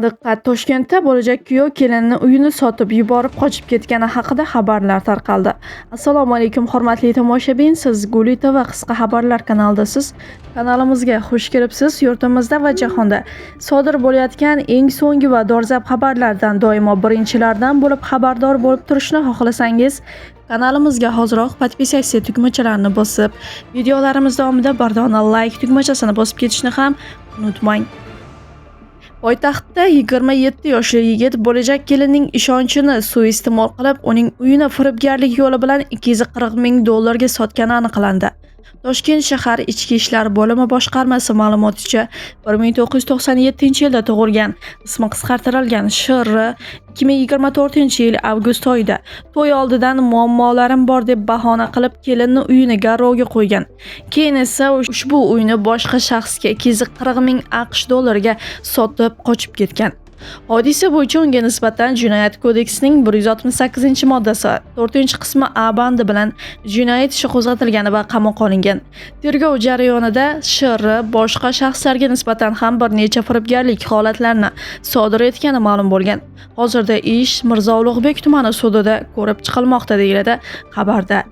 Diqqat! Toshkentda bo'lajak kuyov kelinni uyini sotib yuborib qochib ketgani haqida xabarlar tarqaldi. Assalomu alaykum hurmatli tomoshabin, siz Guli TV qisqa xabarlar kanalidasiz. Kanalimizga xush kelibsiz. Yurtimizda va jahonda sodir bo'layotgan eng so'nggi va dolzarb xabarlardan doimo birinchilardan bo'lib xabardor bo'lib turishni xohlasangiz, kanalimizga hoziroq podpisatsiya tugmachalarini bosib, videolarimiz davomida bardona like tugmachasini bosib ketishni ham unutmang. Poytaxtda 27 yoshli yigit bo'lajak kelinning ishonchini suiiste'mol qilib, uning uyini firibgarlik yo'li bilan 240 ming dollarga sotgani aniqlandi. Toshkent shahar Ichki ishlar bo'limi boshqarmasi ma'lumoticha, 1997-yilda tug'ilgan, ismi qisqartirilgan Sh.R. 2024-yil avgust oyida to'y oldidan muammolarim bor deb bahona qilib kelinni uyini garovga qo'ygan. Keyin esa ushbu uyni boshqa shaxsga 240 ming AQSh dollariga sotib qochib ketgan. Hodisa bo'yicha unga nisbatan Jinoyat kodeksining 168-moddasi 4-qismi A bandi bilan jinoyat ishi qo'zg'atilgan va qamoqqa olingan. Tergov jarayonida Sh.R. boshqa shaxslarga nisbatan ham bir necha firibgarlik holatlarini sodir etgani ma'lum bo'lgan. Hozirda ish Mirzo Ulug'bek tumani sudida ko'rib chiqilmoqda, deyiladi xabarda.